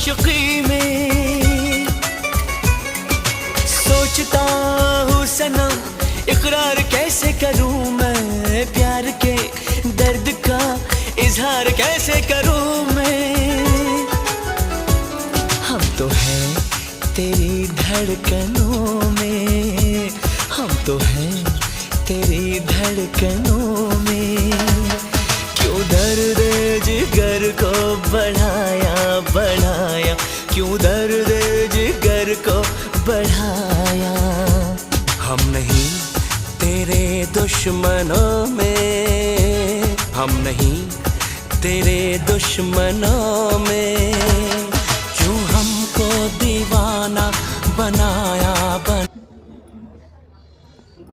आशिकी में। सोचता हूँ सनम इकरार कैसे करूँ मैं, प्यार के दर्द का इजहार कैसे करूँ मैं। हम तो हैं तेरी धड़कनों में, हम तो हैं तेरी धड़कनों में। क्यों दर्द जिगर को बढ़ाया बढ़ाया, क्यों दर्द जिगर को बढ़ाया। हम नहीं तेरे दुश्मनों में, हम नहीं तेरे दुश्मनों में। क्यों हमको दीवाना बनाया